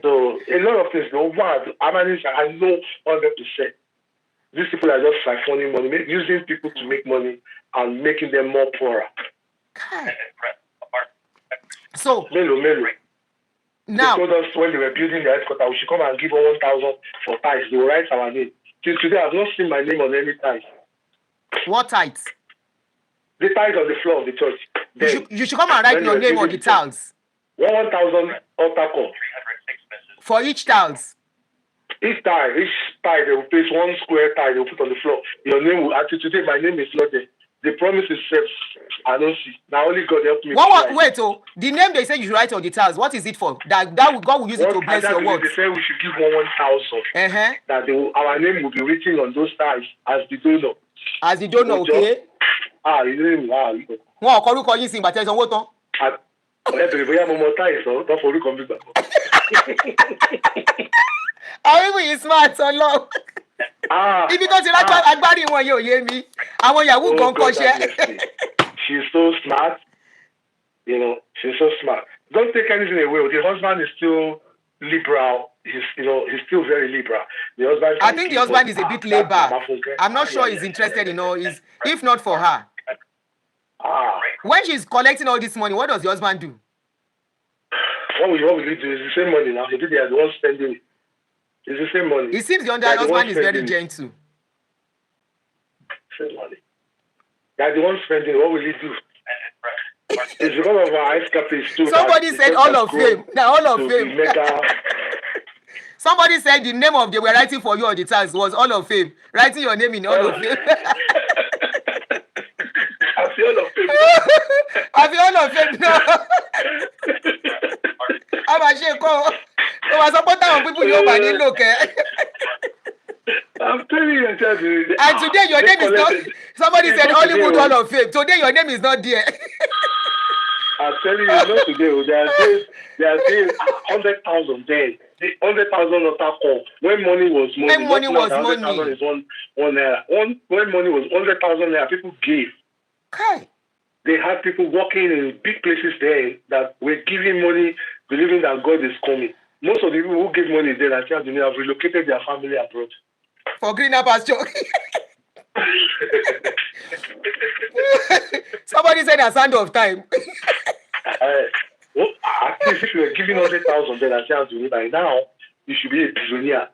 So a lot of things, I know 100%. These people are just siphoning money, using people to make money and making them more poorer. So Melo. Now they told us when they were building the headquarters, we should come and give 1,000 for tithes. They will write our name. Till today, I've not seen my name on any tithes. What tithes? The tithes on the floor of the church. You should come and write your name on the tiles. 1,000 altar call. For each tiles? Each tile, they will place one square tile, they will put on the floor. Your name will, actually today, my name is not there. The promise is safe. I don't see. Now only God help me. Wait, the name they say you should write on the tiles, what is it for? That God will use it to bless your words. They say we should give 1,000. That our name will be written on those tiles as the donor. As the donor, okay? Wọ́n ọ̀kọ́rúkọ yín sí ìgbà tẹ́ sanwó tán. Ẹ̀bẹ̀rẹ̀ bóyá mo mọ táyì sọ tó forúkọ mi gbà. Àwọn ìwé yìí smart ọlọ́run. Ibi tó ti rájọ́ agbárí wọn yóò yé mi. Àwọn Yahoo gan kọ́ṣẹ́. She's so smart. She's so smart. Don't take anything away. The husband is still liberal. He's still very liberal. The husband. I think the husband is a bit laid back. I'm not sure he's interested in all. If not for her. When she's collecting all this money, what does the husband do? What will he do? It's the same money now. They are the ones spending it. It's the same money. It seems the husband is very gentle. Same money. They are the ones spending. What will he do? It's because of our escape too. Somebody said all of fame. Now all of fame. Somebody said the name of they were writing for you all the time was all of fame. Writing your name in all of fame. I feel all of fame. I feel all of fame. No. I'm a shame. People you look. I'm telling you. And today your name is not. Somebody said Hollywood Hall of Fame. Today your name is not there. I'm telling you, not today. They are saying 100,000 there. 100,000 not call. When money was money. When money was money. 100,000 is one naira. When money was 100,000 naira, people gave. Okay. They had people working in big places there that were giving money, believing that God is coming. Most of the people who give money there, I think, have relocated their family abroad. For greener pasture. Somebody said a sound of time. At least if you were giving 100,000 then I think by now, you should be a billionaire.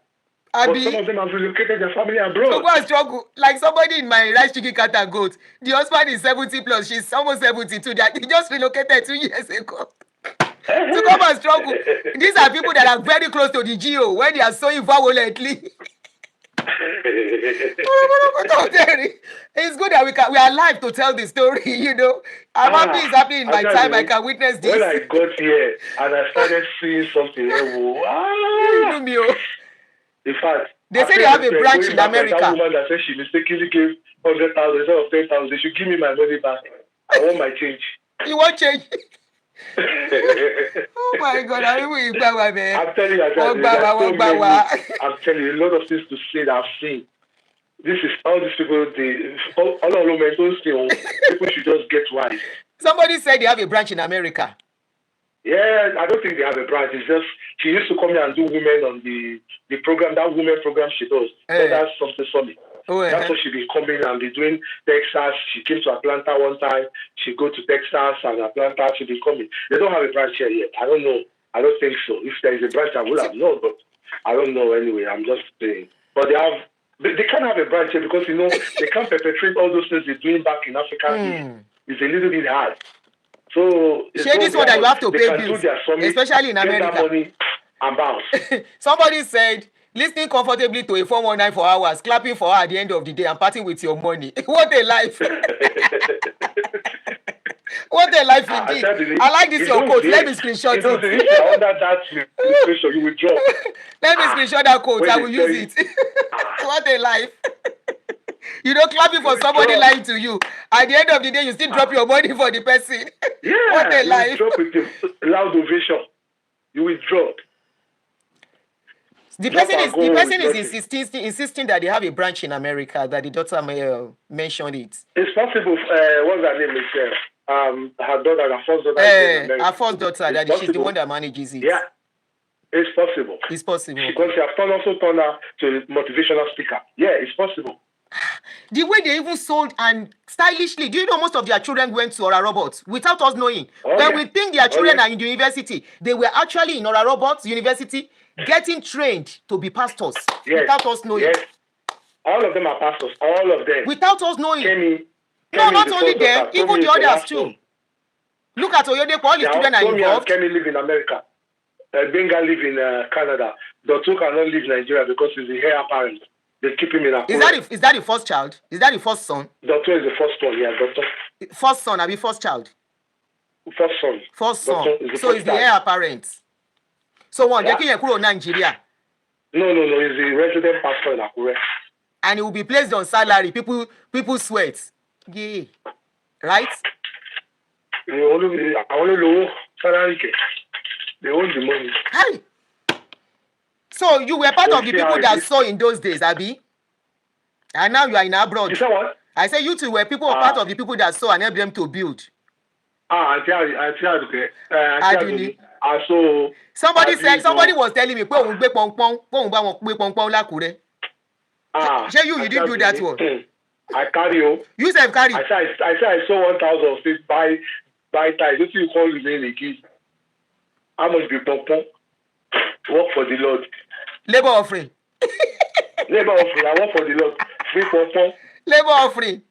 But some of them have relocated their family abroad. So go and struggle. Like somebody in my rice chicken cat and goat. The husband is 70 plus. She's almost 72. He just relocated 2 years ago. To come and struggle. These are people that are very close to the GO when they are sowing violently. It's good that we are alive to tell the story, I'm happy it's happening in my time. I can witness this. When I got here and I started seeing something, in fact, they say they have a branch in America. That woman that said she mistakenly gave 100,000 instead of 10,000, they should give me my money back. I want my change. You want change? Oh my God! I'm telling you, I'm telling you, a lot of things to say that I've seen. this is all these people. People should just get wise. Somebody said they have a branch in America. Yeah, I don't think they have a branch. It's just she used to come here and do women on the program, that women program she does. So that's something solid. That's what she be coming and be doing Texas. She came to Atlanta one time. She go to Texas and Atlanta. She be coming. They don't have a branch here yet. I don't know. I don't think so. If there is a branch, I would have known, but I don't know anyway. I'm just saying. But they can't have a branch here because they can't perpetrate all those things they're doing back in Africa. It's a little bit hard. So this one that you have to pay bills, especially in America. That money and bounce. Somebody said, listening comfortably to a 419 for hours, clapping for her at the end of the day, and partying with your money. What a life! What a life indeed! I like this your quote. Let me screenshot it. If you are under that screenshot, you will drop. Let me screenshot that quote. I will use it. What a life! Clapping for somebody lying to you. At the end of the day, you still drop your money for the person. Yeah, what a life! You will drop with a loud ovation. You will drop. The person is insisting that they have a branch in America, that the daughter mentioned it. It's possible. What's her name? Her daughter, her first daughter. Her first daughter, she's the one that manages it. Yeah, it's possible. It's possible. Because she has also turned her to a motivational speaker. Yeah, it's possible. The way they even sold and stylishly, do you know most of their children went to Ora Roberts without us knowing? We think their children are in the university, they were actually in Ora Roberts University getting trained to be pastors without us knowing. Yes. All of them are pastors, all of them. Without us knowing. No, not only them, even the others too. Look at Oyedepo, all the children are involved. Kemi live in America. Benga live in Canada. Dotu cannot leave Nigeria because he's the heir apparent. They keep him in Akure. Is that the first child? Is that the first son? Dotu is the first one, yeah, Dotu. First son, abi first child? First son. First son. So he's the heir apparent. So one, they can't go to Nigeria. No, he's the resident pastor in Akure. And he will be placed on salary. People sweat. Yeah. Right? They only low salary. They own the money. Hey. So you were part of the people that saw in those days, Abi? And now you are in abroad. You said what? I said you two were part of the people that saw and helped them to build. Aunty Adunni. Somebody was telling me, you didn't do that one. I carry you. You said carry. I saw 1,000 states buy tithes. What do you call the name again? How much be pong? Work for the Lord. Labor offering. Labor offering. I work for the Lord. Free pong. Labor offering.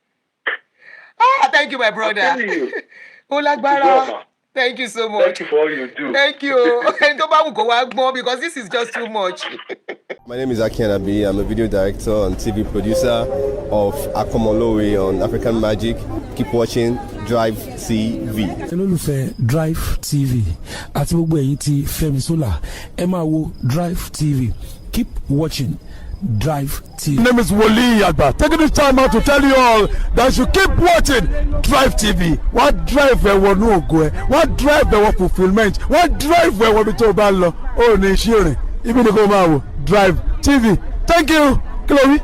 Thank you, my brother. I'm telling you. Olagbara. Thank you so much. Thank you for all you do. Thank you. Because this is just too much. My name is Aunty Adunni. I'm a video director and TV producer of Akomolowe on African Magic. Keep watching Drivetv. olólùfẹ́ Drivetv àti gbogbo ẹ̀yin tí Fẹ́mi Sola ẹ máa wo Drivetv. Keep watching Drivetv. My name is Wole Agba. Taking this time out to tell you all that you keep watching Drivetv. What drive ẹ̀wọ̀ ní ògo ẹ̀? What drive ẹ̀wọ̀ fulfilment? What drive ẹ̀wọ̀ ní tó bá lọ? Ó ní iṣẹ́ rìn. Ibi ni kò máa wò Drivetv. Thank you. Chloe.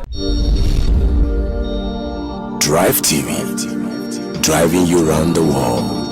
Drivetv. Driving you around the world.